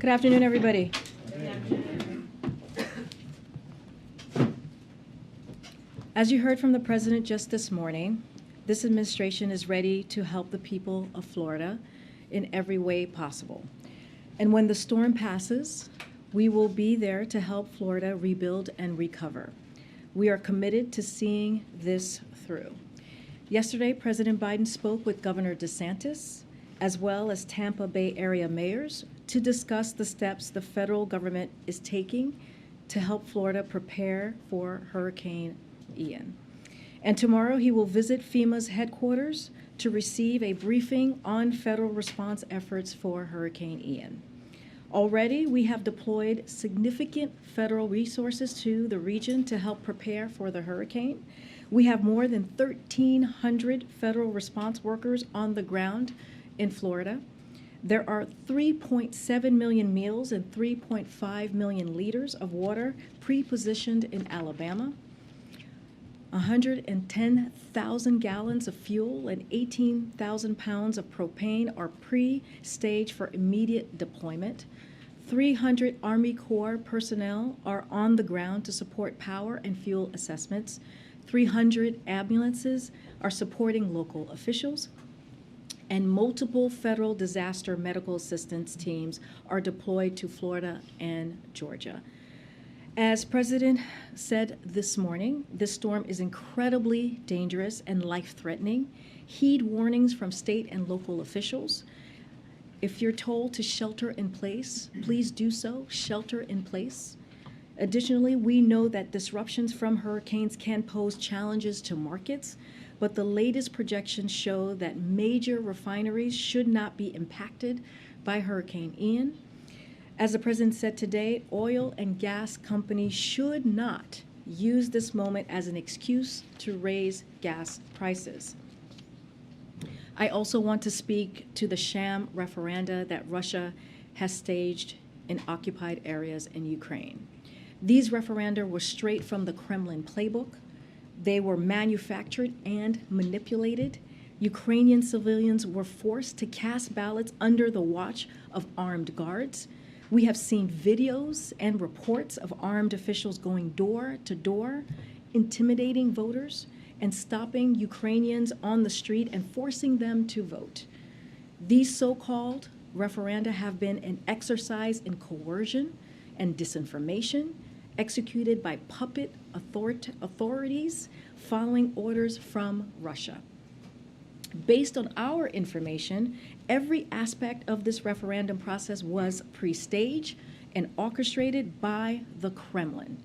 Good afternoon, everybody. As you heard from the President just this morning, this administration is ready to help the people of Florida in every way possible. And when the storm passes, we will be there to help Florida rebuild and recover. We are committed to seeing this through. Yesterday, President Biden spoke with Governor DeSantis, as well as Tampa Bay area mayors, to discuss the steps the federal government is taking to help Florida prepare for Hurricane Ian. And tomorrow he will visit FEMA's headquarters to receive a briefing on federal response efforts for Hurricane Ian. Already, we have deployed significant federal resources to the region to help prepare for the hurricane. We have more than 1,300 federal response workers on the ground in Florida. There are 3.7 million meals and 3.5 million liters of water pre-positioned in Alabama. 110,000 gallons of fuel and 18,000 pounds of propane are pre-staged for immediate deployment. 300 Army Corps personnel are on the ground to support power and fuel assessments. 300 ambulances are supporting local officials. And multiple federal disaster medical assistance teams are deployed to Florida and Georgia. As President said this morning, this storm is incredibly dangerous and life-threatening. Heed warnings from state and local officials. If you're told to shelter in place, please do so, shelter in place. Additionally, we know that disruptions from hurricanes can pose challenges to markets, but the latest projections show that major refineries should not be impacted by Hurricane Ian. As the President said today, oil and gas companies should not use this moment as an excuse to raise gas prices. I also want to speak to the sham referenda that Russia has staged in occupied areas in Ukraine. These referenda were straight from the Kremlin playbook. They were manufactured and manipulated. Ukrainian civilians were forced to cast ballots under the watch of armed guards. We have seen videos and reports of armed officials going door to door, intimidating voters and stopping Ukrainians on the street and forcing them to vote. These so-called referenda have been an exercise in coercion and disinformation executed by puppet authorities following orders from Russia. Based on our information, every aspect of this referendum process was pre-staged and orchestrated by the Kremlin.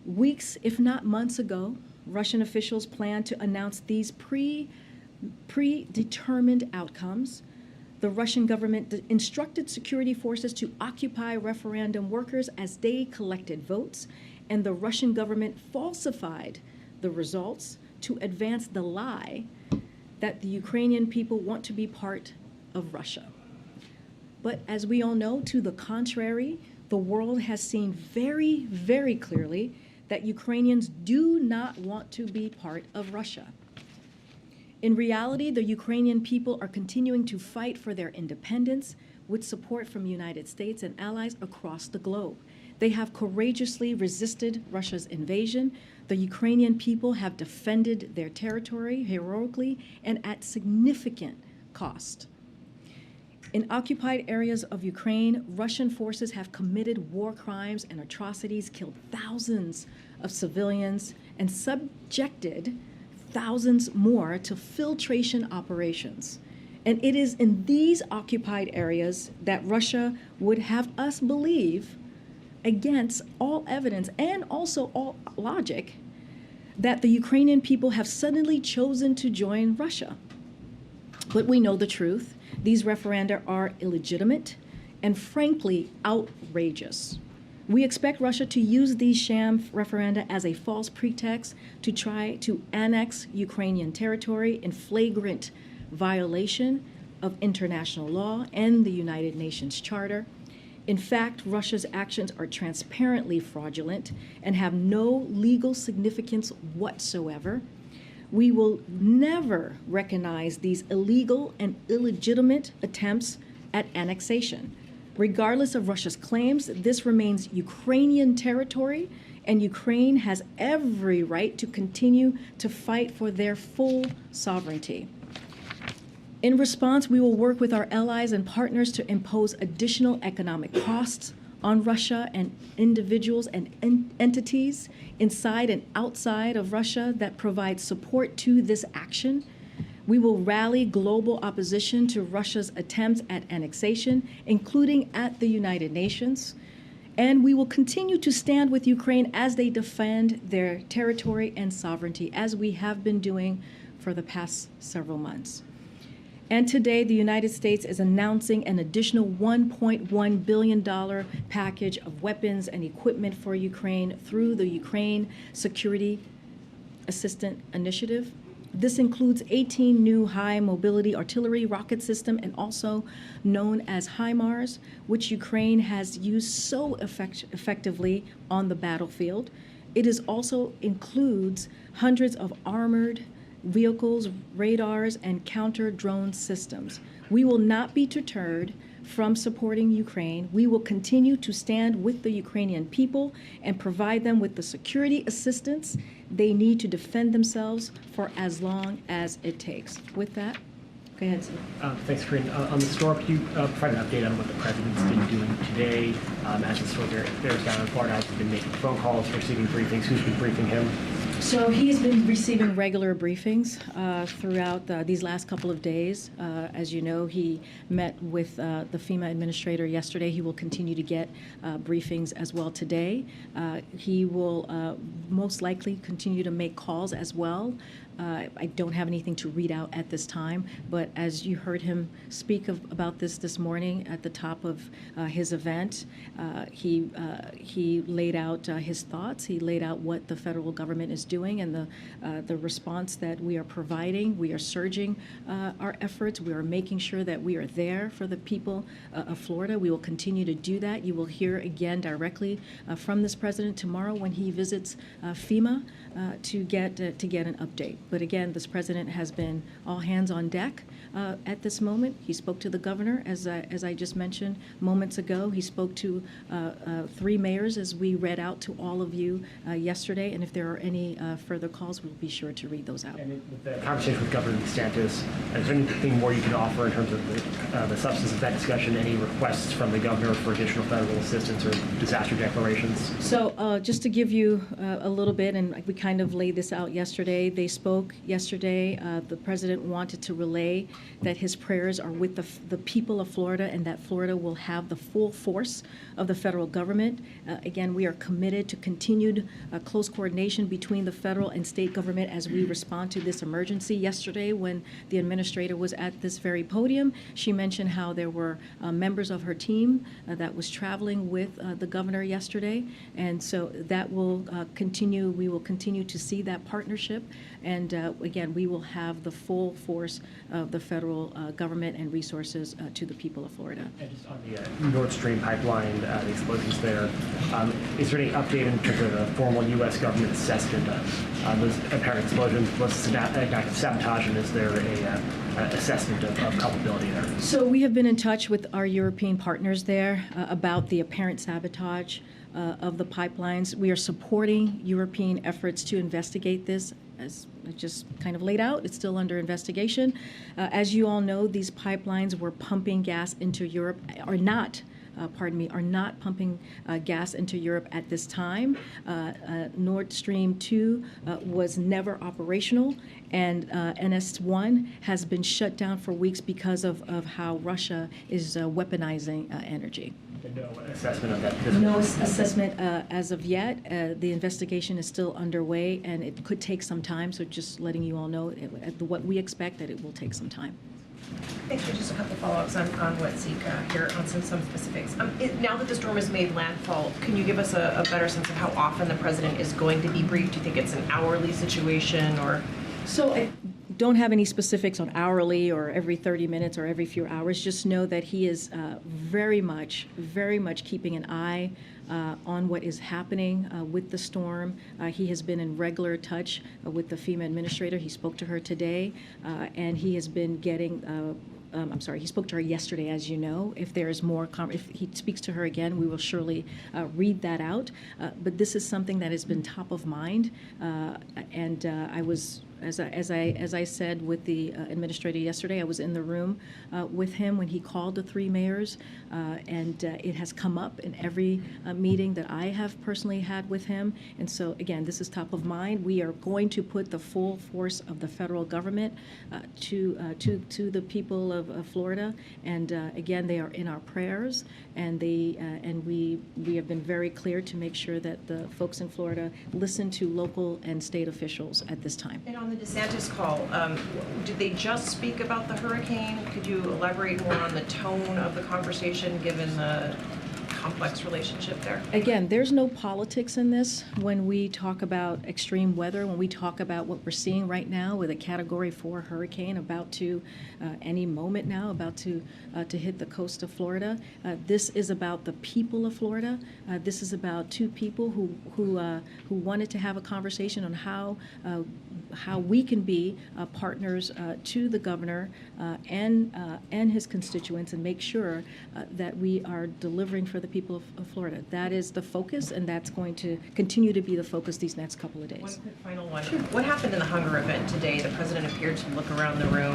Weeks, if not months ago, Russian officials planned to announce these predetermined outcomes. The Russian government instructed security forces to occupy referendum workers as they collected votes, and the Russian government falsified the results to advance the lie that the Ukrainian people want to be part of Russia. But as we all know, to the contrary, the world has seen very, very clearly that Ukrainians do not want to be part of Russia. In reality, the Ukrainian people are continuing to fight for their independence with support from the United States and allies across the globe. They have courageously resisted Russia's invasion. The Ukrainian people have defended their territory heroically and at significant cost. In occupied areas of Ukraine, Russian forces have committed war crimes and atrocities, killed thousands of civilians, and subjected thousands more to filtration operations. And it is in these occupied areas that Russia would have us believe, against all evidence and also all logic, that the Ukrainian people have suddenly chosen to join Russia. But we know the truth. These referenda are illegitimate and frankly outrageous. We expect Russia to use these sham referenda as a false pretext to try to annex Ukrainian territory in flagrant violation of international law and the United Nations Charter. In fact, Russia's actions are transparently fraudulent and have no legal significance whatsoever. We will never recognize these illegal and illegitimate attempts at annexation. Regardless of Russia's claims, this remains Ukrainian territory, and Ukraine has every right to continue to fight for their full sovereignty. In response, we will work with our allies and partners to impose additional economic costs on Russia and individuals and entities inside and outside of Russia that provide support to this action. We will rally global opposition to Russia's attempts at annexation, including at the United Nations. And we will continue to stand with Ukraine as they defend their territory and sovereignty, as we have been doing for the past several months. And today, the United States is announcing an additional $1.1 billion package of weapons and equipment for Ukraine through the Ukraine Security Assistance Initiative. This includes 18 new high-mobility artillery rocket system, and also known as HIMARS, which Ukraine has used so effectively on the battlefield. It is also includes hundreds of armored vehicles, radars, and counter-drone systems. We will not be deterred from supporting Ukraine. We will continue to stand with the Ukrainian people and provide them with the security assistance they need to defend themselves for as long as it takes. With that, go ahead, Steve. Thanks, Karine. On the storm, can you provide an update on what the president's been doing today? As the storm bears down in Florida, has he been making phone calls, receiving briefings? Who's been briefing him? So he's been receiving regular briefings throughout these last couple of days. As you know, he met with the FEMA administrator yesterday. He will continue to get briefings as well today. He will most likely continue to make calls as well. I don't have anything to read out at this time, but as you heard him speak about this morning at the top of his event, he laid out his thoughts. He laid out what the federal government is doing and the response that we are providing. We are surging our efforts. We are making sure that we are there for the people of Florida. We will continue to do that. You will hear again directly from this president tomorrow when he visits FEMA to get an update. But again, this president has been all hands on deck at this moment. He spoke to the governor, as I just mentioned moments ago. He spoke to 3 mayors, as we read out to all of you yesterday. And if there are any further calls, we'll be sure to read those out. And with the conversation with Governor DeSantis, is there anything more you can offer in terms of the substance of that discussion? Any requests from the governor for additional federal assistance or disaster declarations? So just to give you a little bit, and we kind of laid this out yesterday, they spoke yesterday. The president wanted to relay that his prayers are with the people of Florida, and that Florida will have the full force of the federal government. Again, we are committed to continued close coordination between the federal and state government as we respond to this emergency. Yesterday, when the administrator was at this very podium, she mentioned how there were members of her team that was traveling with the governor yesterday, and so that will continue. We will continue to see that partnership, and again, we will have the full force of the federal government and resources to the people of Florida. And just on the Nord Stream pipeline, the explosions there, is there any update in terms of the formal U.S. government assessment of those apparent explosions? Was it an act of sabotage, and is there a assessment of culpability there? So we have been in touch with our European partners there about the apparent sabotage of the pipelines. We are supporting European efforts to investigate this. As I just kind of laid out, it's still under investigation. As you all know, these pipelines were pumping gas into Europe, are not pumping gas into Europe at this time. Nord Stream 2 was never operational, and NS1 has been shut down for weeks because of how Russia is weaponizing energy. No assessment of that? No assessment as of yet. The investigation is still underway, and it could take some time, so just letting you all know what we expect, that it will take some time. Thanks for just a couple follow-ups on what Zeke here on some specifics. Now that the storm has made landfall, can you give us a better sense of how often the president is going to be briefed? Do you think it's an hourly situation, or? So I don't have any specifics on hourly or every 30 minutes or every few hours. Just know that he is very much keeping an eye on what is happening with the storm. He has been in regular touch with the FEMA administrator. He spoke to her today, and he has been getting I'm sorry, he spoke to her yesterday, as you know. If there is more, if he speaks to her again, we will surely read that out. But this is something that has been top of mind, and I was. As I said with the administrator yesterday, I was in the room with him when he called the three mayors, and it has come up in every meeting that I have personally had with him. And so, again, this is top of mind. We are going to put the full force of the federal government to the people of Florida. And again, they are in our prayers, and we have been very clear to make sure that the folks in Florida listen to local and state officials at this time. And on the DeSantis call, did they just speak about the hurricane? Could you elaborate more on the tone of the conversation given the complex relationship there? Again, there's no politics in this when we talk about extreme weather, when we talk about what we're seeing right now with a Category 4 hurricane about to, any moment now, about to hit the coast of Florida. This is about the people of Florida. This is about two people who wanted to have a conversation on how we can be partners to the governor and his constituents and make sure that we are delivering for the people of Florida. That is the focus, and that's going to continue to be the focus these next couple of days. One quick final one. What happened in the hunger event today? The president appeared to look around the room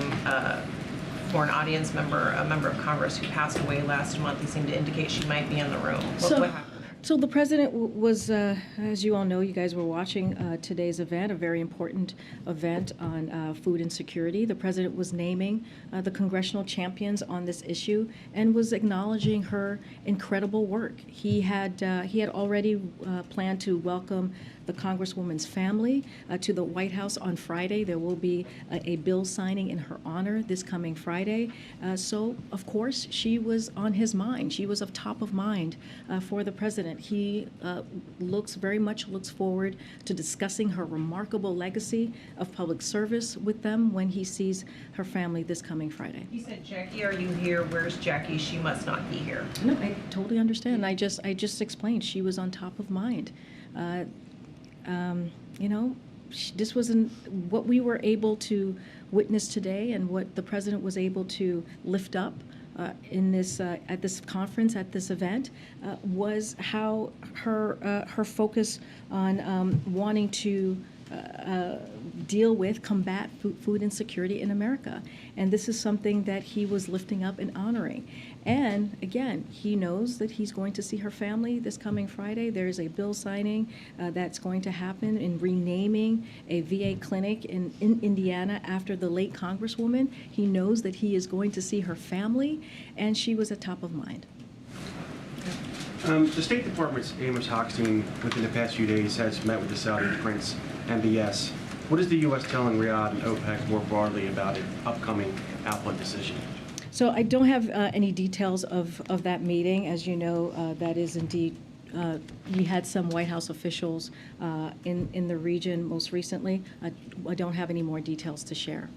for an audience member, a member of Congress who passed away last month. He seemed to indicate she might be in the room. What happened there? So the president was, as you all know, you guys were watching today's event, a very important event on food insecurity. The president was naming the congressional champions on this issue and was acknowledging her incredible work. He had already planned to welcome the Congresswoman's family to the White House on Friday. There will be a bill signing in her honor this coming Friday. So, of course, she was on his mind. She was of top of mind for the president. He very much looks forward to discussing her remarkable legacy of public service with them when he sees her family this coming Friday. He said, "Jackie, are you here? Where's Jackie? She must not be here." No, I totally understand. I just explained she was on top of mind. This wasn't what we were able to witness today, and what the president was able to lift up in this at this conference, at this event, was how her focus on wanting to deal with, combat food insecurity in America. And this is something that he was lifting up and honoring. And again, he knows that he's going to see her family this coming Friday. There's a bill signing that's going to happen in renaming a VA clinic in Indiana after the late Congresswoman. He knows that he is going to see her family, and she was at top of mind. The State Department's Amos Hochstein, within the past few days, has met with the Saudi Prince MBS. What is the U.S. telling Riyadh and OPEC more broadly about an upcoming output decision? So I don't have any details of that meeting. As you know, that is indeed, we had some White House officials in the region most recently. I don't have any more details to share.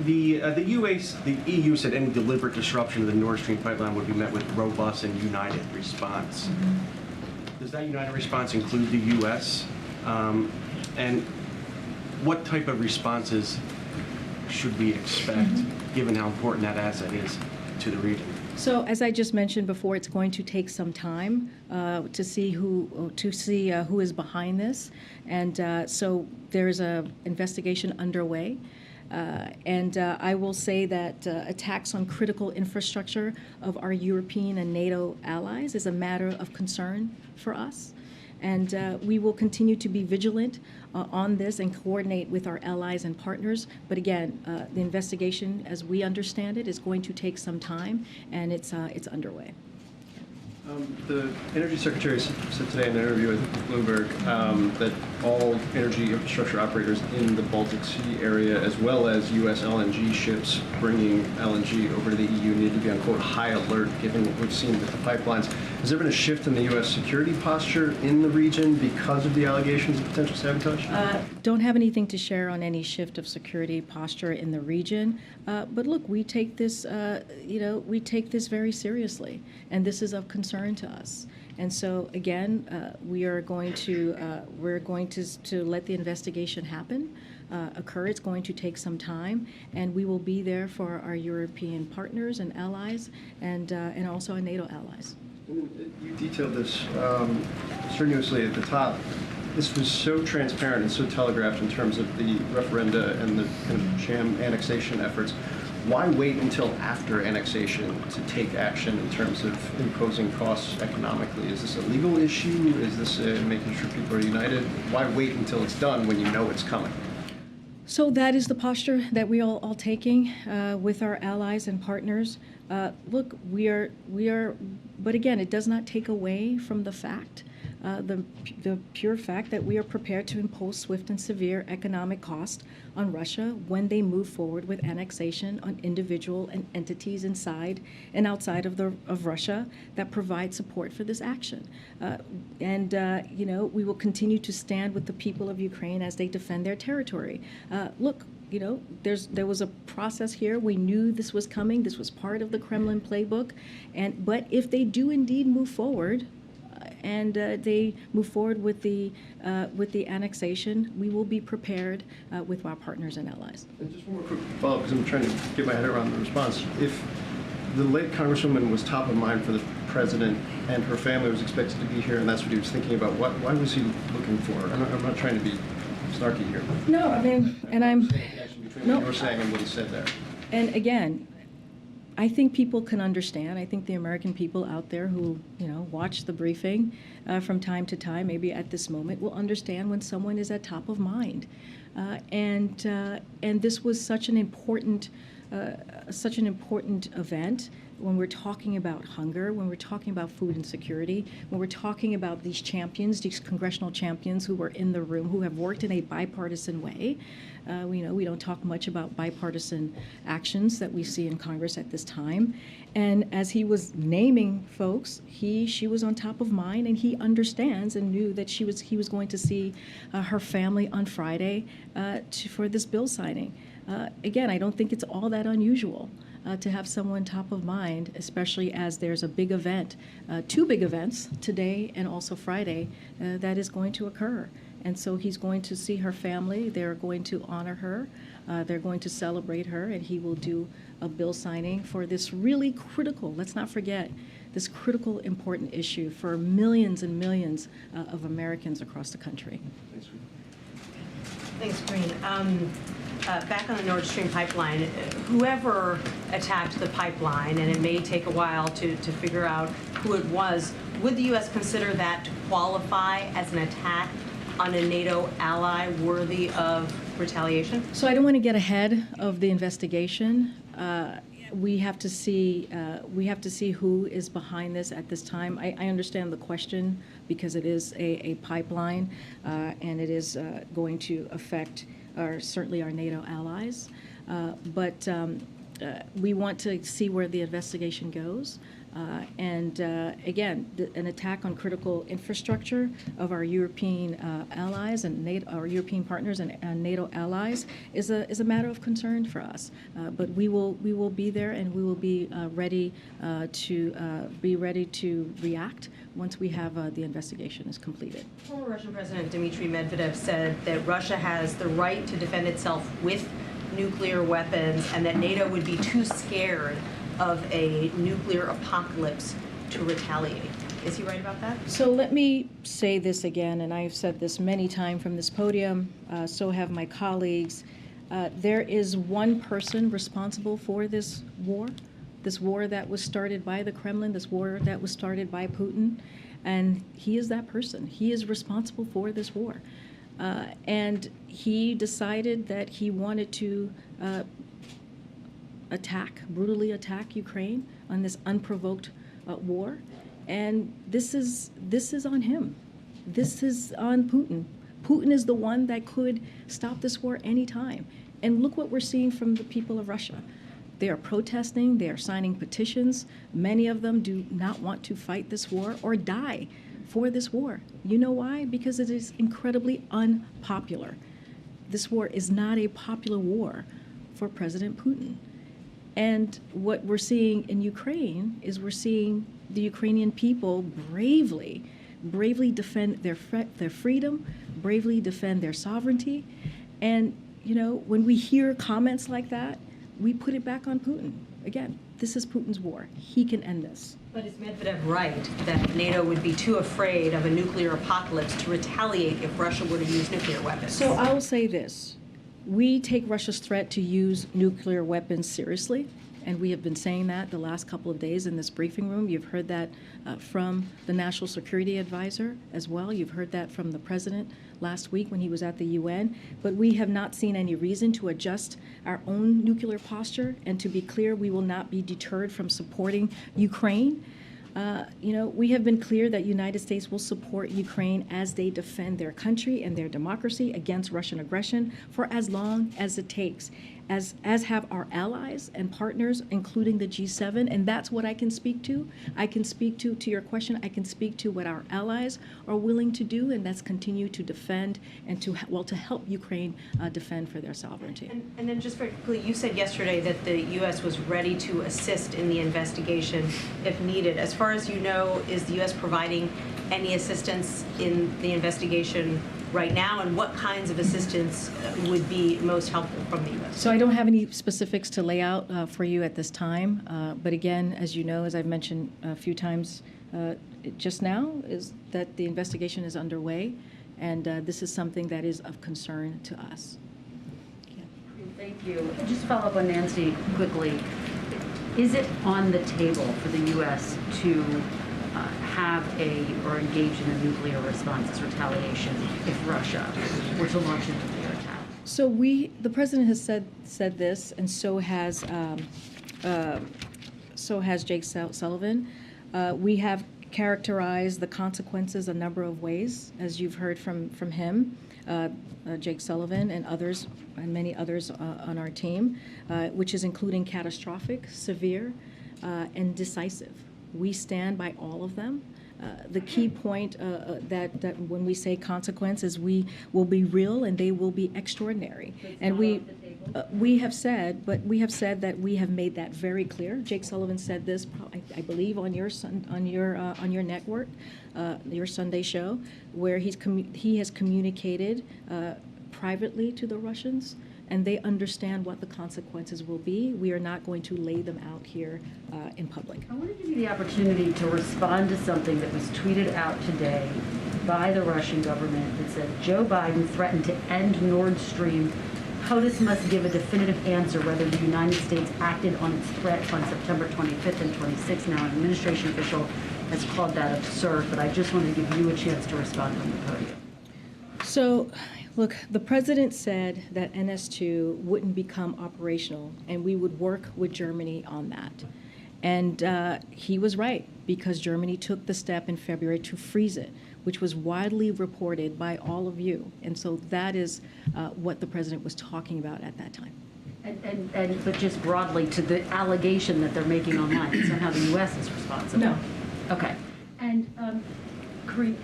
The EU said any deliberate disruption of the Nord Stream pipeline would be met with robust and united response. Mm-hmm. Does that united response include the U.S.? And what type of responses should we expect, given how important that asset is to the region? So, as I just mentioned before, it's going to take some time to see who is behind this, and so there's an investigation underway. And I will say that attacks on critical infrastructure of our European and NATO allies is a matter of concern for us. And we will continue to be vigilant on this and coordinate with our allies and partners. But again, the investigation, as we understand it, is going to take some time, and it's underway. The Energy Secretary said today in an interview with Bloomberg that all energy infrastructure operators in the Baltic Sea area, as well as U.S. LNG ships bringing LNG over to the EU, need to be on, quote, high alert, given what we've seen with the pipelines. Has there been a shift in the U.S. security posture in the region because of the allegations of potential sabotage? Don't have anything to share on any shift of security posture in the region. But look, we take this, we take this very seriously, and this is of concern to us. And so again, we're going to let the investigation happen. occur. It's going to take some time, and we will be there for our European partners and allies, and also our NATO allies. You detailed this strenuously at the top. This was so transparent and so telegraphed in terms of the referenda and the kind of sham annexation efforts. Why wait until after annexation to take action in terms of imposing costs economically? Is this a legal issue? Is this making sure people are united? Why wait until it's done when you know it's coming? So that is the posture that we all taking with our allies and partners. Look, we are, but again, it does not take away from the fact, the pure fact that we are prepared to impose swift and severe economic cost on Russia when they move forward with annexation on individual and entities inside and outside of Russia that provide support for this action. We will continue to stand with the people of Ukraine as they defend their territory. Look, there was a process here. We knew this was coming. This was part of the Kremlin playbook. But if they do indeed move forward, and they move forward with the annexation, we will be prepared with our partners and allies. And just one more quick follow-up, because I'm trying to get my head around the response. If the late Congresswoman was top of mind for the president and her family was expected to be here, and that's what he was thinking about, why was he looking for her? I'm not trying to be snarky here. No, I mean, and I'm... Between what you were saying and what he said there. And again, I think people can understand. I think the American people out there who, watch the briefing from time to time, maybe at this moment, will understand when someone is at top of mind. And this was such an important event when we're talking about hunger, when we're talking about food insecurity, when we're talking about these champions, these congressional champions who were in the room, who have worked in a bipartisan way. We don't talk much about bipartisan actions that we see in Congress at this time. And as he was naming folks, she was on top of mind, and he understands and knew that he was going to see her family on Friday for this bill signing. Again, I don't think it's all that unusual to have someone top of mind, especially as there's a big event, two big events today and also Friday that is going to occur. And so he's going to see her family. They're going to honor her. They're going to celebrate her, and he will do a bill signing for this really critical, let's not forget, this critical, important issue for millions and millions of Americans across the country. Thanks, Karine. Back on the Nord Stream pipeline, whoever attacked the pipeline, and it may take a while to figure out who it was, would the U.S. consider that to qualify as an attack on a NATO ally worthy of retaliation? So I don't want to get ahead of the investigation. We have to see who is behind this at this time. I understand the question because it is a pipeline, and it is going to affect certainly our NATO allies. But we want to see where the investigation goes. Again, an attack on critical infrastructure of our European allies and our European partners and NATO allies is a matter of concern for us. But we will be there, and we will be ready to react once we have the investigation is completed. Former Russian President Dmitry Medvedev said that Russia has the right to defend itself with nuclear weapons, and that NATO would be too scared of a nuclear apocalypse to retaliate. Is he right about that? So let me say this again, and I've said this many times from this podium, so have my colleagues. There is one person responsible for this war that was started by the Kremlin, this war that was started by Putin, and he is that person. He is responsible for this war. And he decided that he wanted to brutally attack Ukraine on this unprovoked war, and this is on him. This is on Putin. Putin is the one that could stop this war anytime. And look what we're seeing from the people of Russia. They are protesting. They are signing petitions. Many of them do not want to fight this war or die for this war. You know why? Because it is incredibly unpopular. This war is not a popular war for President Putin. And what we're seeing in Ukraine is we're seeing the Ukrainian people bravely defend their freedom, bravely defend their sovereignty. And when we hear comments like that, we put it back on Putin. Again, this is Putin's war. He can end this. But is Medvedev right that NATO would be too afraid of a nuclear apocalypse to retaliate if Russia were to use nuclear weapons? So I will say this. We take Russia's threat to use nuclear weapons seriously, and we have been saying that the last couple of days in this briefing room. You've heard that from the National Security Advisor as well. You've heard that from the President last week when he was at the UN. But we have not seen any reason to adjust our own nuclear posture. And to be clear, we will not be deterred from supporting Ukraine. We have been clear that United States will support Ukraine as they defend their country and their democracy against Russian aggression for as long as it takes, as have our allies and partners, including the G7, and that's what I can speak to. I can speak to your question, I can speak to what our allies are willing to do, and that's continue to defend and to help Ukraine defend for their sovereignty. And then just very quickly, you said yesterday that the U.S. was ready to assist in the investigation if needed. As far as you know, is the U.S. providing any assistance in the investigation right now, and what kinds of assistance would be most helpful from the U.S.? So I don't have any specifics to lay out for you at this time, but again, as you know, as I've mentioned a few times just now, is that the investigation is underway, and this is something that is of concern to us. Thank you. Just follow up on Nancy quickly. Is it on the table for the U.S. to have or engage in a nuclear response as retaliation if Russia were to launch a nuclear attack? So the president has said this, and so has Jake Sullivan. We have characterized the consequences a number of ways, as you've heard from him, Jake Sullivan and others, and many others on our team, which is including catastrophic, severe, and decisive. We stand by all of them. The key point that when we say consequences, we will be real and they will be extraordinary. And we have said that we have made that very clear. Jake Sullivan said this, I believe, on your network, your Sunday show, where he has communicated privately to the Russians, and they understand what the consequences will be. We are not going to lay them out here in public. I want to give you the opportunity to respond to something that was tweeted out today by the Russian government that said Joe Biden threatened to end Nord Stream. POTUS must give a definitive answer whether the United States acted on its threat on September 25th and 26th. Now, an administration official has called that absurd, but I just wanted to give you a chance to respond on the podium. So, look, the president said that NS2 wouldn't become operational, and we would work with Germany on that. And he was right, because Germany took the step in February to freeze it, which was widely reported by all of you. And so that is what the president was talking about at that time. But just broadly to the allegation that they're making online, that somehow the U.S. is responsible. No. Okay. And Karine,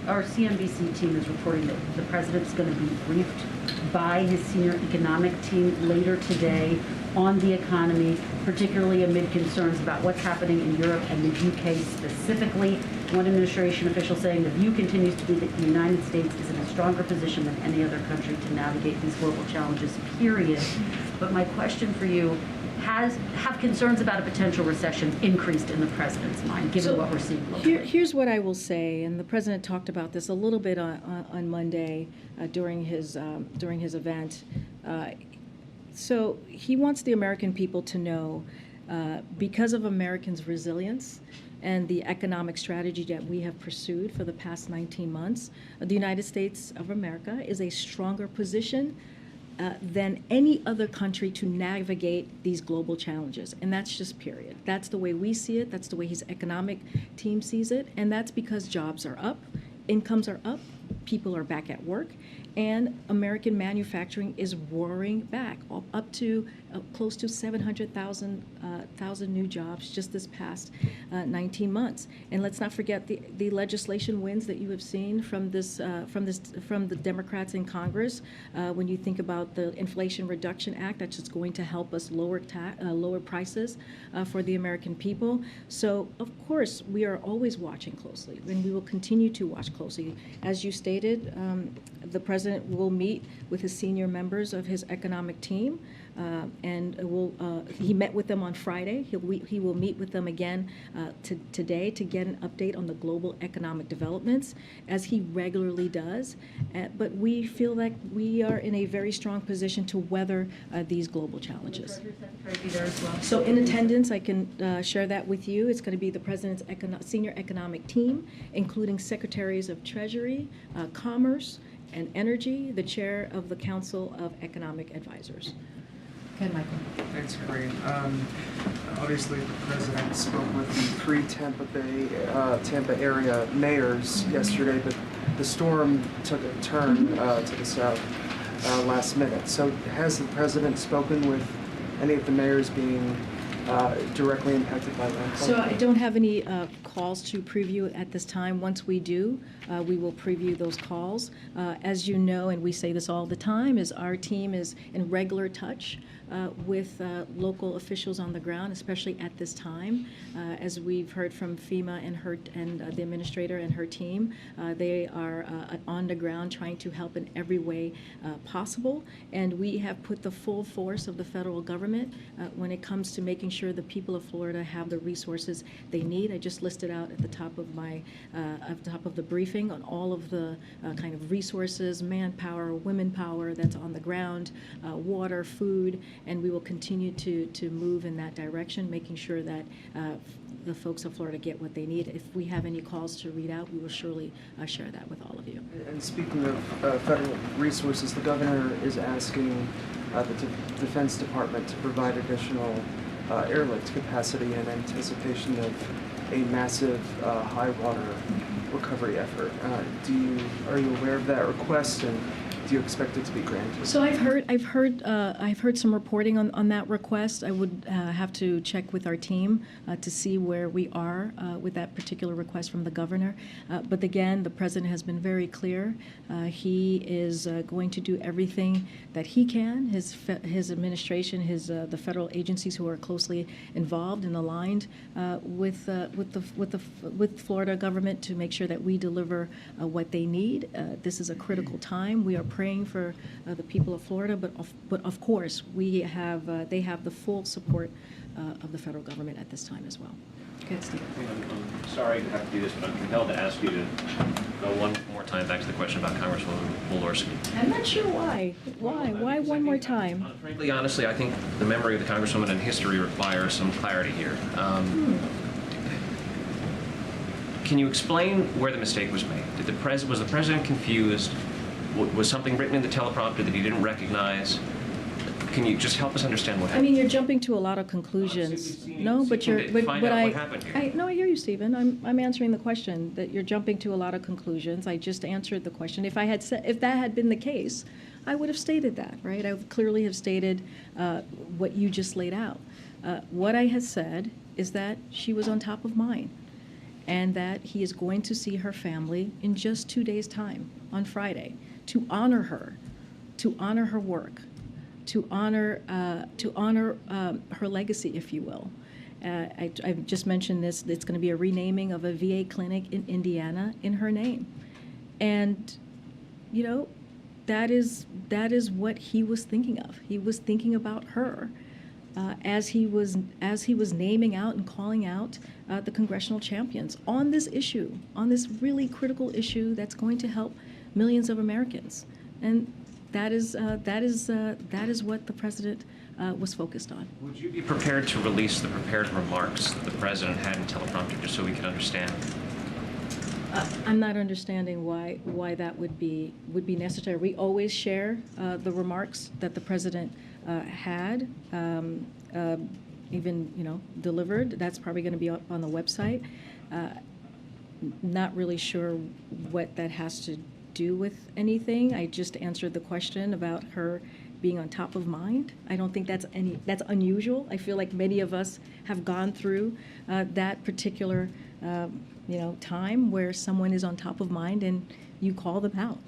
our CNBC team is reporting that the president's going to be briefed by his senior economic team later today on the economy, particularly amid concerns about what's happening in Europe and the UK specifically. One administration official saying the view continues to be that the United States is in a stronger position than any other country to navigate these global challenges, period. But my question for you, have concerns about a potential recession increased in the president's mind, given what we're seeing globally? Here's what I will say, and the president talked about this a little bit on Monday during his event. So he wants the American people to know, because of Americans' resilience and the economic strategy that we have pursued for the past 19 months, the United States of America is a stronger position than any other country to navigate these global challenges. And that's just period. That's the way we see it. That's the way his economic team sees it. And that's because jobs are up, incomes are up, people are back at work, and American manufacturing is roaring back, up to close to 700,000 new jobs just this past 19 months. And let's not forget the legislation wins that you have seen from the Democrats in Congress. When you think about the Inflation Reduction Act, that's just going to help us lower prices for the American people. So of course we are always watching closely, and we will continue to watch closely. As you stated, the president president will meet with his senior members of his economic team, he met with them on Friday. He will meet with them again today to get an update on the global economic developments, as he regularly does. But we feel like we are in a very strong position to weather these global challenges. So in attendance, I can share that with you. It's going to be the president's senior economic team, including secretaries of Treasury, Commerce, and Energy, the chair of the Council of Economic Advisors. Okay, Michael. Thanks, Karine. Obviously, the president spoke with the three Tampa area mayors yesterday, but the storm took a turn to the south last minute. So has the president spoken with any of the mayors being directly impacted by landfall? So I don't have any calls to preview at this time. Once we do, we will preview those calls. As you know, and we say this all the time, is our team is in regular touch with local officials on the ground, especially at this time. As we've heard from FEMA and the administrator and her team, they are on the ground trying to help in every way possible. And we have put the full force of the federal government when it comes to making sure the people of Florida have the resources they need. I just listed out at the top of the briefing on all of the kind of resources, manpower, women power that's on the ground, water, food, and we will continue to move in that direction, making sure that the folks of Florida get what they need. If we have any calls to read out, we will surely share that with all of you. And speaking of federal resources, the governor is asking the Defense Department to provide additional airlift capacity in anticipation of a massive high water recovery effort. Are you aware of that request, and do you expect it to be granted? So I've heard some reporting on that request. I would have to check with our team to see where we are with that particular request from the governor. But again, the president has been very clear. He is going to do everything that he can. His administration, the federal agencies who are closely involved and aligned with Florida government to make sure that we deliver what they need. This is a critical time. We are praying for the people of Florida, but of course they have the full support of the federal government at this time as well. Okay, Steve. I'm sorry to have to do this, but I'm compelled to ask you to go one more time back to the question about Congresswoman Walorski. I'm not sure why. Why one more time? Frankly, honestly, I think the memory of the Congresswoman and history requires some clarity here. Can you explain where the mistake was made? Was the president confused? Was something written in the teleprompter that he didn't recognize? Can you just help us understand what happened? I mean, you're jumping to a lot of conclusions. No, but you're. But find out what happened here. I hear you, Stephen. I'm answering the question. That you're jumping to a lot of conclusions. I just answered the question. If that had been the case, I would have stated that, right? I would clearly have stated what you just laid out. What I have said is that she was on top of mind, and that he is going to see her family in just 2 days' time on Friday to honor her work, to honor her legacy, if you will. I've just mentioned this. It's going to be a renaming of a VA clinic in Indiana in her name, and that is what he was thinking of. He was thinking about her as he was naming out and calling out the congressional champions on this issue, on this really critical issue that's going to help millions of Americans, and that is what the president was focused on. Would you be prepared to release the prepared remarks that the president had in teleprompter, just so we can understand? I'm not understanding why that would be necessary. We always share the remarks that the president had, even delivered. That's probably going to be up on the website. Not really sure what that has to do with anything. I just answered the question about her being on top of mind. I don't think that's unusual. I feel like many of us have gone through that particular time where someone is on top of mind and you call them out.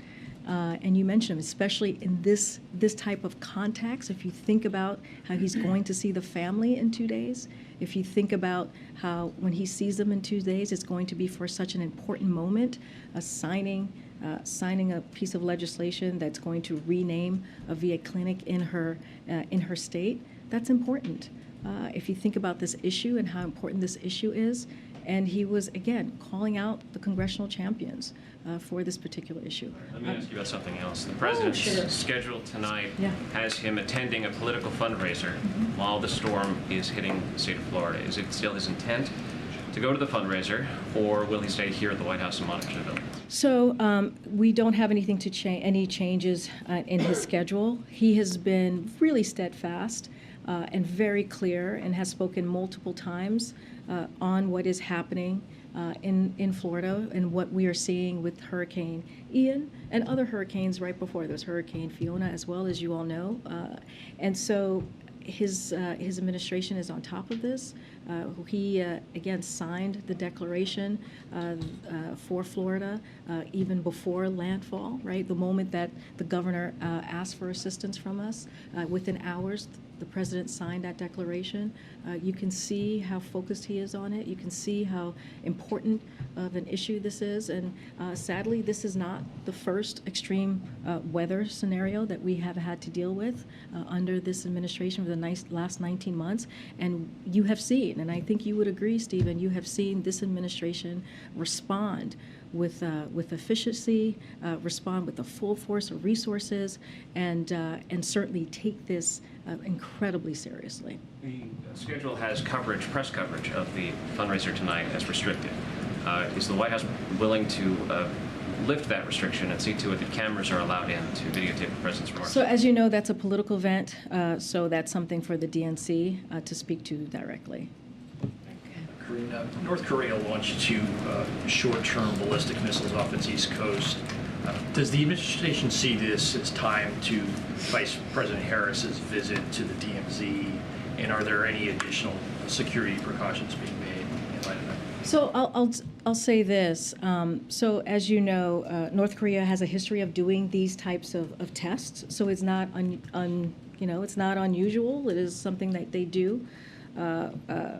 And you mentioned him, especially in this type of context. If you think about how he's going to see the family in 2 days, if you think about how when he sees them in 2 days, it's going to be for such an important moment, signing a piece of legislation that's going to rename a VA clinic in her state. That's important. If you think about this issue and how important this issue is, and he was, again, calling out the congressional champions for this particular issue. Let me ask you about something else. The president's sure. schedule tonight Yeah. has him attending a political fundraiser while the storm is hitting the state of Florida. Is it still his intent to go to the fundraiser, or will he stay here at the White House and monitor the building? So we don't have anything to change, any changes in his schedule. He has been really steadfast and very clear, and has spoken multiple times on what is happening in Florida and what we are seeing with Hurricane Ian and other hurricanes right before. There's Hurricane Fiona as well, as you all know. And so his administration is on top of this. He, again, signed the declaration for Florida even before landfall, right? The moment that the governor asked for assistance from us, within hours, the president signed that declaration. You can see how focused he is on it. You can see how important of an issue this is. And sadly, this is not the first extreme weather scenario that we have had to deal with under this administration for the last 19 months. And you have seen, and I think you would agree, Stephen, you have seen this administration respond with efficiency, respond with the full force of resources, and certainly take this incredibly seriously. The schedule has press coverage of the fundraiser tonight as restricted. Is the White House willing to lift that restriction and see to it that cameras are allowed in to videotape the president's remarks? So as you know, that's a political event, so that's something for the DNC to speak to directly. Karine, North Korea launched 2 short-term ballistic missiles off its east coast. Does the administration see this as time to Vice President Harris's visit to the DMZ, and are there any additional security precautions being made in light of that? So I'll say this. So as you know, North Korea has a history of doing these types of tests. So it's not it's not unusual. It is something that they do.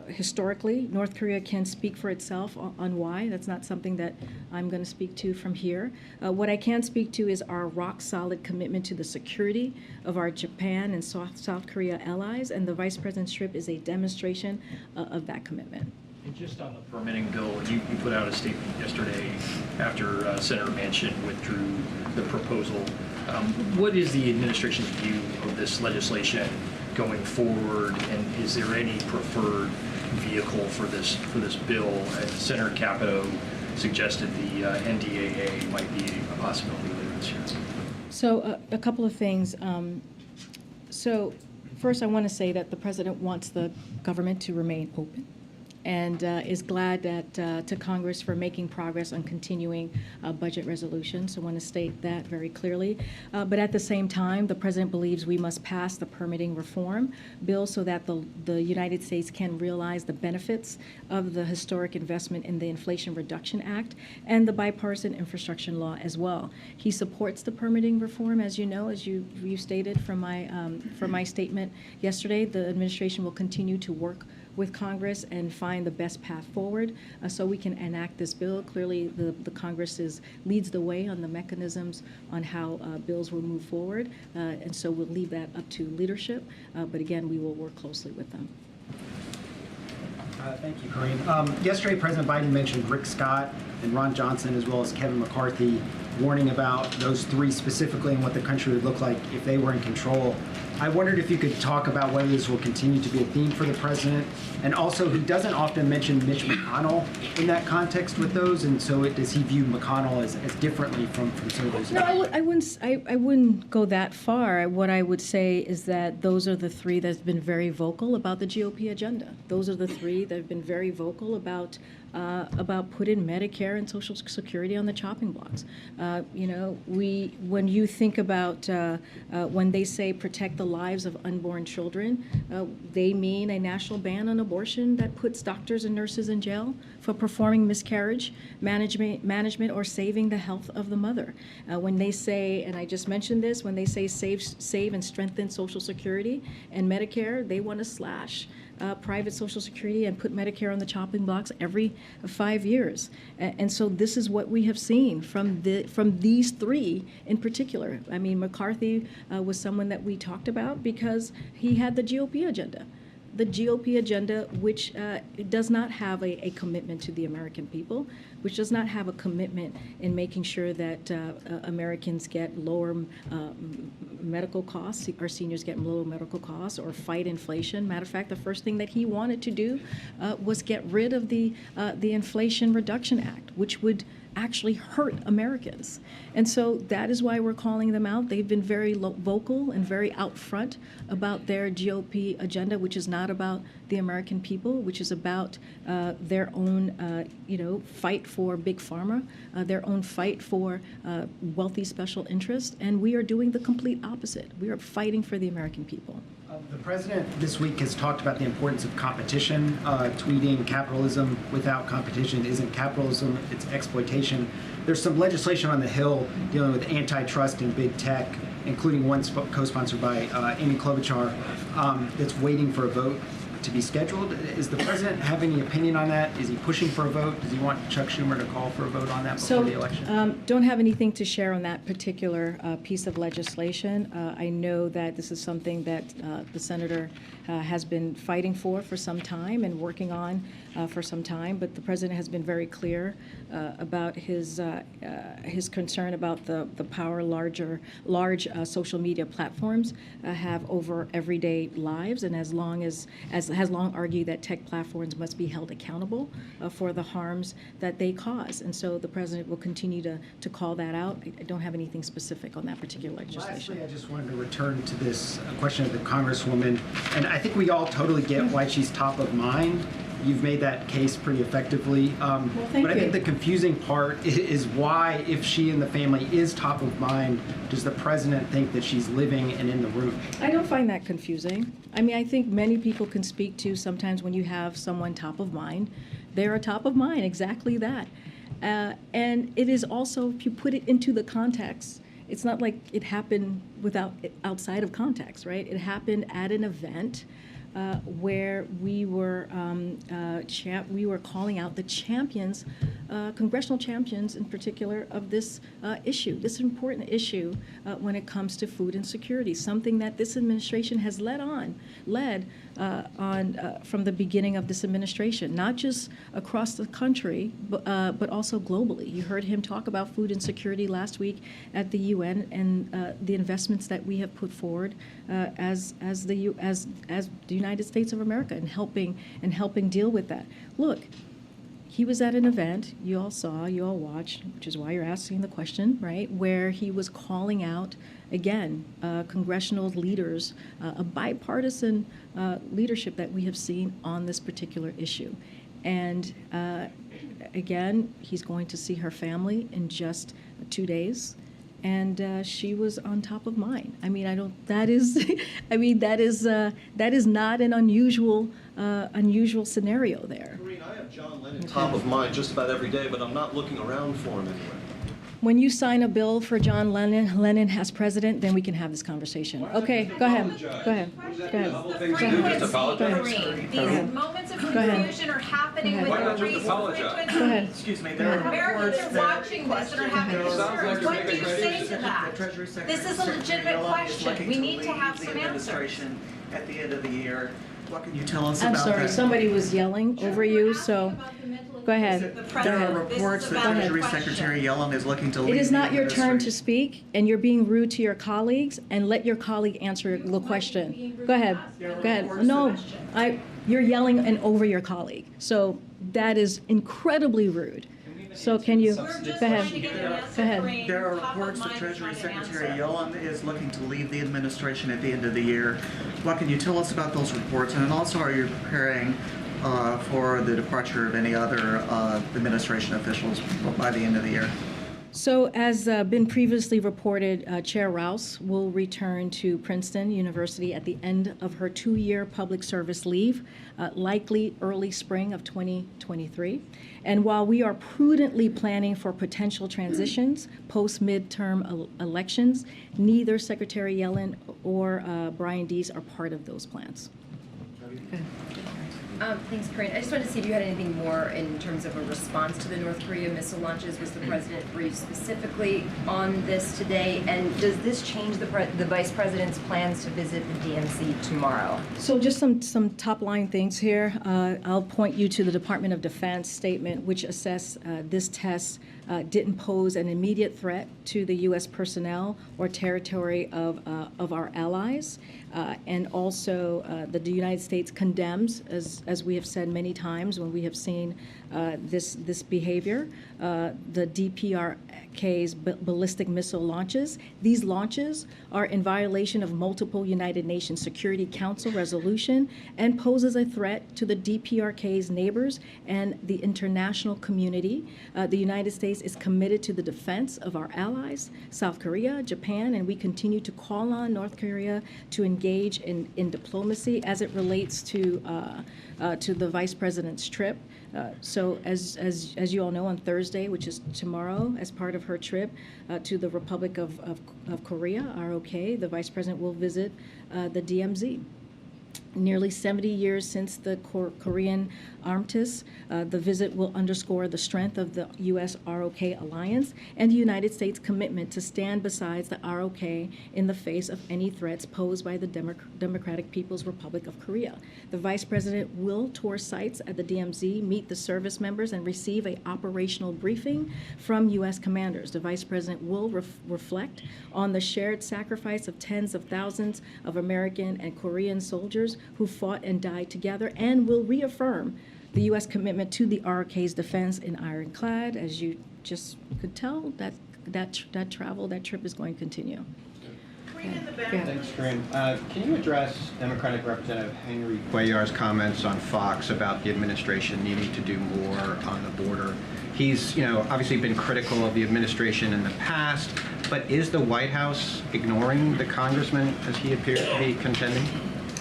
Historically, North Korea can speak for itself on why. That's not something that I'm going to speak to from here. What I can speak to is our rock-solid commitment to the security of our Japan and South Korea allies, and the Vice President's trip is a demonstration of that commitment. And just on the permitting bill, you put out a statement yesterday after Senator Manchin withdrew the proposal. What is the administration's view of this legislation going forward, and is there any preferred vehicle for this bill? Senator Capito suggested the NDAA might be a possibility later this year. So a couple of things. So first, I want to say that the president wants the government to remain open, and is glad that to Congress for making progress on continuing budget resolutions. So I want to state that very clearly. But at the same time, the president believes we must pass the permitting reform bill so that the United States can realize the benefits of the historic investment in the Inflation Reduction Act and the bipartisan infrastructure law as well. He supports the permitting reform, as you know, as you stated from my statement yesterday. The administration will continue to work with Congress and find the best path forward so we can enact this bill. Clearly, the Congress leads the way on the mechanisms on how bills will move forward, and so we'll leave that up to leadership, but again, we will work closely with them. Thank you, Karine. Yesterday, President Biden mentioned Rick Scott and Ron Johnson, as well as Kevin McCarthy, warning about those 3 specifically and what the country would look like if they were in control. I wondered if you could talk about whether this will continue to be a theme for the president, and also he doesn't often mention Mitch McConnell in that context with those, and so does he view McConnell as differently from some of those? No, I wouldn't go that far. What I would say is that those are the 3 that have been very vocal about the GOP agenda. Those are the 3 that have been very vocal about putting Medicare and Social Security on the chopping blocks. When you think about when they say protect the lives of unborn children, they mean a national ban on abortion that puts doctors and nurses in jail for performing miscarriage management or saving the health of the mother. When they say, and I just mentioned this, when they say save and strengthen Social Security and Medicare, they want to slash private Social Security and put Medicare on the chopping blocks every 5 years. And so this is what we have seen from these three in particular. I mean, McCarthy was someone that we talked about because he had the GOP agenda. The GOP agenda, which does not have a commitment to the American people, which does not have a commitment in making sure that Americans get lower medical costs, our seniors get lower medical costs, or fight inflation. Matter of fact, the first thing that he wanted to do was get rid of the Inflation Reduction Act, which would actually hurt Americans. And so that is why we're calling them out. They've been very vocal and very out front about their GOP agenda, which is not about the American people, which is about their own, fight for big pharma, their own fight for wealthy special interests. And we are doing the complete opposite. We are fighting for the American people. The president this week has talked about the importance of competition, tweeting capitalism without competition isn't capitalism, it's exploitation. There's some legislation on the Hill dealing with antitrust and big tech, including one co-sponsored by Amy Klobuchar, that's waiting for a vote to be scheduled. Is the president have any opinion on that? Is he pushing for a vote? Does he want Chuck Schumer to call for a vote on that before the election? Don't have anything to share on that particular piece of legislation. I know that this is something that the senator has been fighting for some time and working on for some time, but the president has been very clear about his concern about the power large social media platforms have over everyday lives, and has long argued that tech platforms must be held accountable for the harms that they cause. And so the president will continue to call that out. I don't have anything specific on that particular legislation. Lastly, I just wanted to return to this question of the Congresswoman, and I think we all totally get why she's top of mind. You've made that case pretty effectively. Thank but I think you. the confusing part is why, if she and the family is top of mind, does the president think that she's living and in the room? I don't find that confusing. I mean, I think many people can speak to sometimes when you have someone top of mind, they're a top of mind, exactly that. And it is also, if you put it into the context, it's not like it happened outside of context, right? It happened at an event where we were calling out the champions, congressional champions in particular, of this issue, this important issue when it comes to food insecurity, something that this administration has led on from the beginning of this administration, not just across the country, but also globally. You heard him talk about food insecurity last week at the UN and the investments that we have put forward as the United States of America in helping deal with that. Look, he was at an event, you all saw, you all watched, which is why you're asking the question, right, where he was calling out, again, congressional leaders, a bipartisan leadership that we have seen on this particular issue. And again, he's going to see her family in just 2 days. And she was on top of mind. I mean, that is not an unusual scenario there. Karine, I have John Lennon top of mind just about every day, but I'm not looking around for him anywhere. When you sign a bill for John Lennon as president, then we can have this conversation. Okay, go ahead. These moments of confusion are happening with the three constituencies. Go ahead. Excuse me, there are Americans reports are that watching this and are having concerns. What do you say to that? This is a legitimate question. We need to have some answers. At the end of the year, what can you tell us about I'm that? sorry, somebody was yelling over you, so go ahead. There are reports that Treasury Secretary Yellen is looking to leave. It is not your turn to administration. speak, and you're being rude to your colleagues, and let your colleague answer the question. Go ahead. Go ahead. No, you're yelling and over your colleague. So that is incredibly rude. So can you, go ahead. There are reports that Treasury Secretary Yellen is looking to leave the administration at the end of the year. What can you tell us about those reports? And also, are you preparing for the departure of any other administration officials by the end of the year? So as been previously reported, Chair Rouse will return to Princeton University at the end of her 2-year public service leave, likely early spring of 2023. And while we are prudently planning for potential transitions post-midterm elections, neither Secretary Yellen or Brian Deese are part of those plans. Thanks, Karine. I just wanted to see if you had anything more in terms of a response to the North Korea missile launches. Was the president briefed specifically on this today? And does this change the vice president's plans to visit the DMZ tomorrow? So just some top-line things here. I'll point you to the Department of Defense statement, which assessed this test didn't pose an immediate threat to the U.S. personnel or territory of our allies. And also, the United States condemns, as we have said many times when we have seen this behavior, the DPRK's ballistic missile launches. These launches are in violation of multiple United Nations Security Council resolution and poses a threat to the DPRK's neighbors and the international community. The United States is committed to the defense of our allies, South Korea, Japan, and we continue to call on North Korea to engage in diplomacy as it relates to the vice president's trip. So as you all know, on Thursday, which is tomorrow, as part of her trip to the Republic of Korea, ROK, the vice president will visit the DMZ. Nearly 70 years since the Korean armistice, the visit will underscore the strength of the U.S.-ROK alliance and the United States' commitment to stand beside the ROK in the face of any threats posed by the Democratic People's Republic of Korea. The Vice President will tour sites at the DMZ, meet the service members, and receive an operational briefing from U.S. commanders. The Vice President will reflect on the shared sacrifice of tens of thousands of American and Korean soldiers who fought and died together, and will reaffirm the U.S. commitment to the ROK's defense in ironclad. As you just could tell, that trip is going to continue. Thanks, Karine. Can you address Democratic Representative Henry Cuellar's comments on Fox about the administration needing to do more on the border? He's, obviously been critical of the administration in the past, but is the White House ignoring the congressman as he appears to be contending?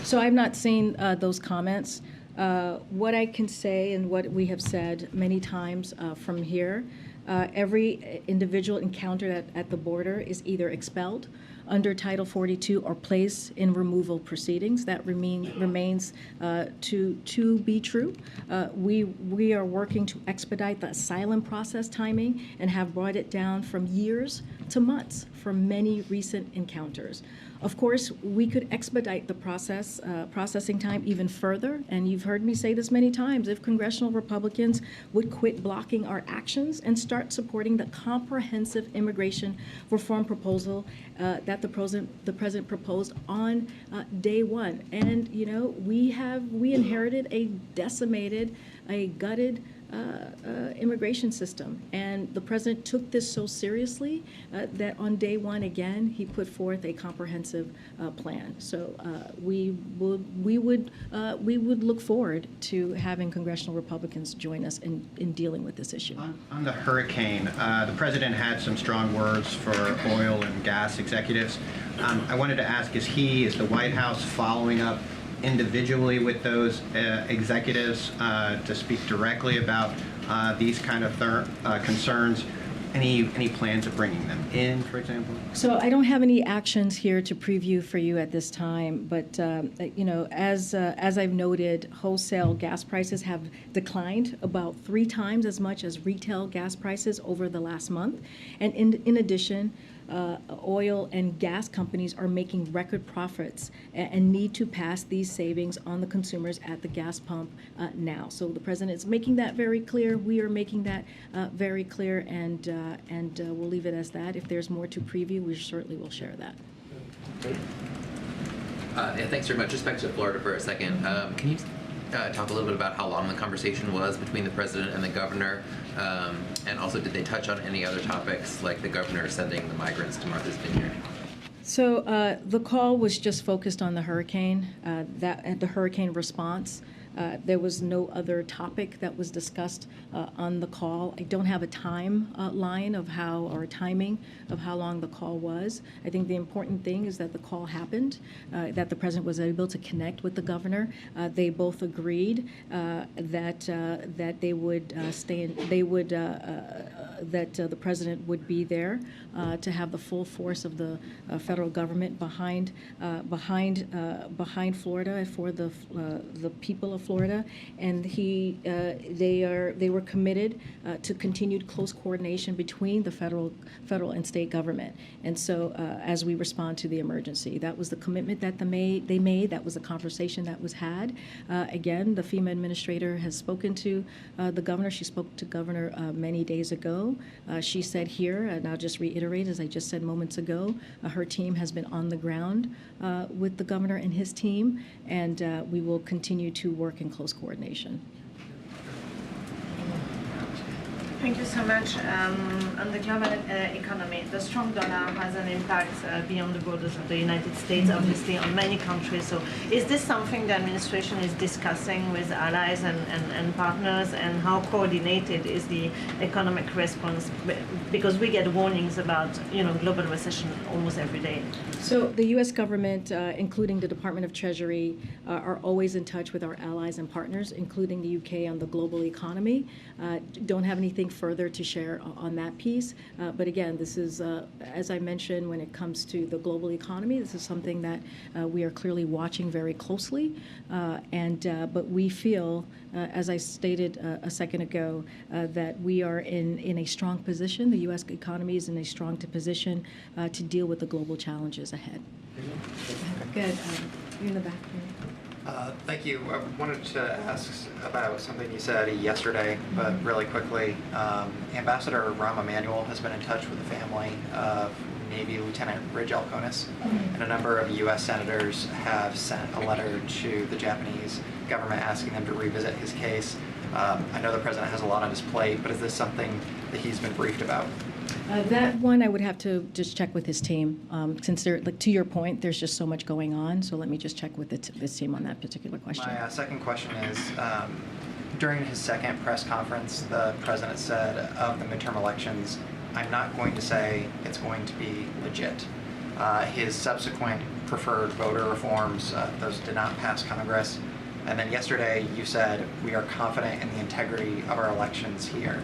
So I've not seen those comments. What I can say and what we have said many times from here, every individual encountered at the border is either expelled under Title 42 or placed in removal proceedings. That remains to be true. We are working to expedite the asylum process timing and have brought it down from years to months for many recent encounters. Of course, we could expedite the processing time even further, and you've heard me say this many times, if congressional Republicans would quit blocking our actions and start supporting the comprehensive immigration reform proposal that the president proposed on day one. And, we inherited a decimated, a gutted immigration system. And the president took this so seriously that on day one, again, he put forth a comprehensive plan. So we would look forward to having congressional Republicans join us in dealing with this issue. On the hurricane, the president had some strong words for oil and gas executives. I wanted to ask, is the White House following up individually with those executives to speak directly about these kind of concerns? Any plans of bringing them in, for example? So I don't have any actions here to preview for you at this time, but as I've noted, wholesale gas prices have declined about 3 times as much as retail gas prices over the last month, and in addition, oil and gas companies are making record profits and need to pass these savings on the consumers at the gas pump now. So the president is making that very clear. We are making that very clear, and we'll leave it as that. If there's more to preview, we certainly will share that. Yeah, thanks very much. Just back to Florida for a second. Can you talk a little bit about how long the conversation was between the president and the governor? And also, did they touch on any other topics, like the governor sending the migrants to Martha's Vineyard? So the call was just focused on the hurricane, the hurricane response. There was no other topic that was discussed on the call. I don't have a timeline of how, or timing of how long the call was. I think the important thing is that the call happened, that the president was able to connect with the governor. They both agreed that they would that the president would be there to have the full force of the federal government behind Florida for the people of Florida, and they were committed to continued close coordination between the federal and state government. And so as we respond to the emergency, that was the commitment that they made. That was the conversation that was had. Again, the FEMA administrator has spoken to the governor. She spoke to governor many days ago. She said here, and I'll just reiterate, as I just said moments ago, her team has been on the ground with the governor and his team, and we will continue to work in close coordination. Thank you so much. On the global economy, the strong dollar has an impact beyond the borders of the United States, obviously, on many countries. So is this something the administration is discussing with allies and partners, and how coordinated is the economic response? Because we get warnings about, global recession almost every day. So the U.S. government, including the Department of Treasury, are always in touch with our allies and partners, including the UK, on the global economy. Don't have anything further to share on that piece. But again, this is, as I mentioned, when it comes to the global economy, this is something that we are clearly watching very closely. But we feel, as I stated a second ago, that we are in a strong position. The U.S. economy is in a strong position to deal with the global challenges ahead. Good. You're in the back here. Thank you. I wanted to ask about something you said yesterday, but really quickly. Ambassador Rahm Emanuel has been in touch with the family of Navy Lieutenant Ridge Alconis, and a number of U.S. senators have sent a letter to the Japanese government asking them to revisit his case. I know the president has a lot on his plate, but is this something that he's been briefed about? That one I would have to just check with his team, since to your point, there's just so much going on. So let me just check with this team on that particular question. My second question is, during his second press conference, the president said of the midterm elections, I'm not going to say it's going to be legit. His subsequent preferred voter reforms, those did not pass Congress. And then yesterday you said, we are confident in the integrity of our elections here.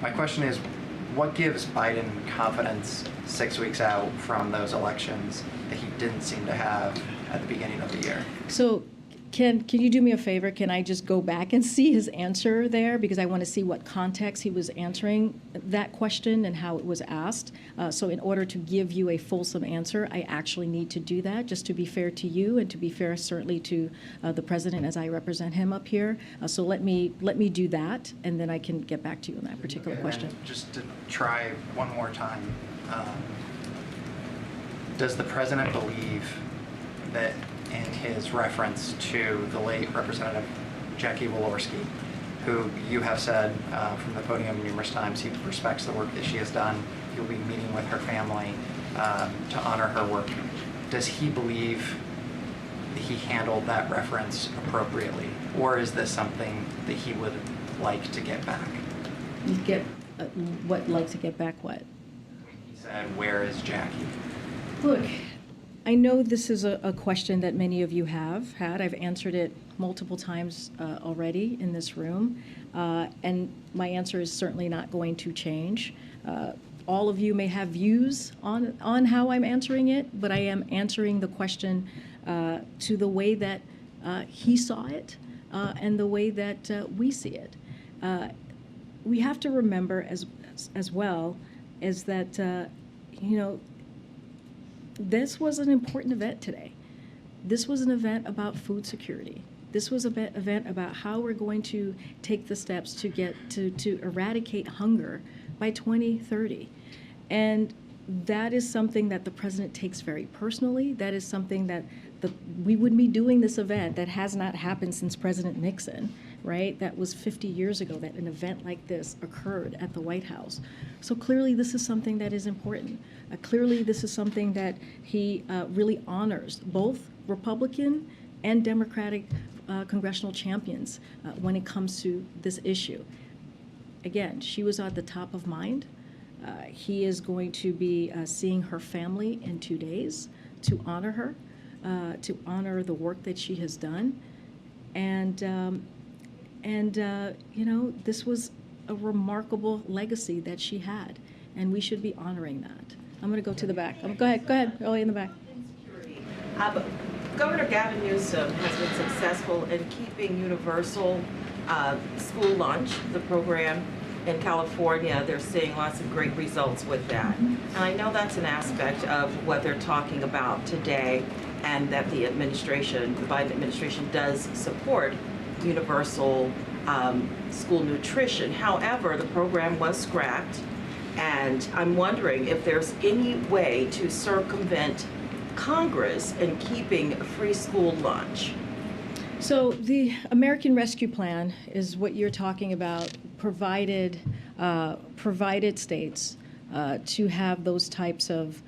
My question is, what gives Biden confidence 6 weeks out from those elections that he didn't seem to have at the beginning of the year? So can you do me a favor? Can I just go back and see his answer there? Because I want to see what context he was answering that question and how it was asked. So in order to give you a fulsome answer, I actually need to do that, just to be fair to you and to be fair certainly to the president as I represent him up here. So let me do that, and then I can get back to you on that particular question. Just to try one more time, does the president believe that in his reference to the late Representative Jackie Walorski, who you have said from the podium numerous times he respects the work that she has done, he'll be meeting with her family to honor her work. Does he believe that he handled that reference appropriately, or is this something that he would like to get back? Like to get back what? He said, where is Jackie? Look, I know this is a question that many of you have had. I've answered it multiple times already in this room, and my answer is certainly not going to change. All of you may have views on how I'm answering it, but I am answering the question to the way that he saw it and the way that we see it. We have to remember as well is that, this was an important event today. This was an event about food security. This was an event about how we're going to take the steps to get to eradicate hunger by 2030. And that is something that the president takes very personally. That is something that we wouldn't be doing this event that has not happened since President Nixon, right? That was 50 years ago that an event like this occurred at the White House. So clearly this is something that is important. Clearly this is something that he really honors, both Republican and Democratic congressional champions when it comes to this issue. Again, she was at the top of mind. He is going to be seeing her family in 2 days to honor her, to honor the work that she has done. And you know, this was a remarkable legacy that she had, and we should be honoring that. I'm going to go to the back. Go ahead, Ellie in the back. Governor Gavin Newsom has been successful in keeping universal school lunch, the program in California. They're seeing lots of great results with that. And I know that's an aspect of what they're talking about today, and that the administration, the Biden administration, does support universal school nutrition. However, the program was scrapped, and I'm wondering if there's any way to circumvent Congress in keeping free school lunch. So the American Rescue Plan is what you're talking about, provided states to have those types of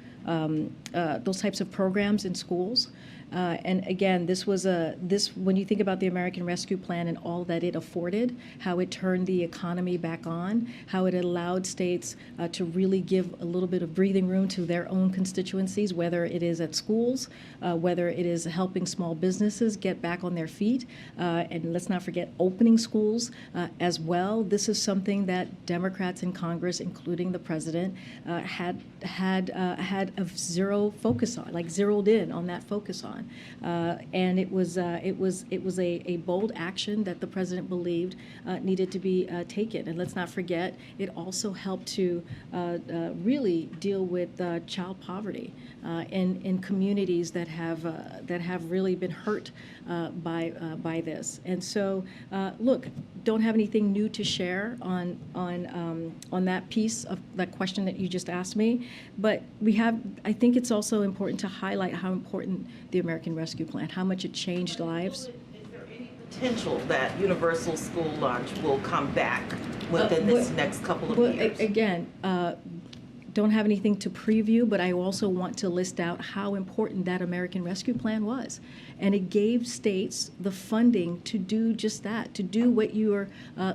programs in schools. And again, when you think about the American Rescue Plan and all that it afforded, how it turned the economy back on, how it allowed states to really give a little bit of breathing room to their own constituencies, whether it is at schools, whether it is helping small businesses get back on their feet, and let's not forget opening schools as well. This is something that Democrats in Congress, including the president, had a zero focus on, like zeroed in on that focus on. And it was a bold action that the president believed needed to be taken. And let's not forget, it also helped to really deal with child poverty in communities that have really been hurt by this. And so, look, don't have anything new to share on that piece of that question that you just asked me, but I think it's also important to highlight how important the American Rescue Plan, how much it changed lives. Is there any potential that universal school lunch will come back within this next couple of years? Again, don't have anything to preview, but I also want to list out how important that American Rescue Plan was. And it gave states the funding to do just that, to do what you are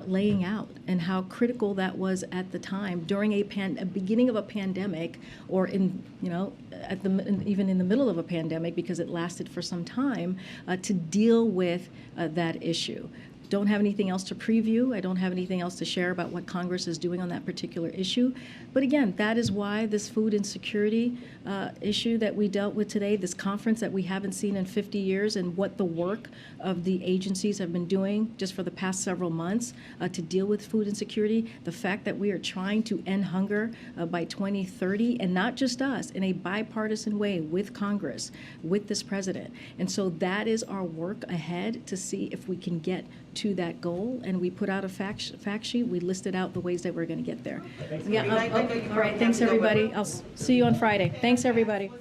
laying out, and how critical that was at the time during a beginning of a pandemic, or even in the middle of a pandemic, because it lasted for some time, to deal with that issue. Don't have anything else to preview. I don't have anything else to share about what Congress is doing on that particular issue. But again, that is why this food insecurity issue that we dealt with today, this conference that we haven't seen in 50 years, and what the work of the agencies have been doing just for the past several months to deal with food insecurity, the fact that we are trying to end hunger by 2030, and not just us, in a bipartisan way with Congress, with this president. And so that is our work ahead, to see if we can get to that goal, and we put out a fact sheet. We listed out the ways that we're going to get there. Yeah. All right. Thanks, everybody. I'll see you on Friday. Thanks, everybody.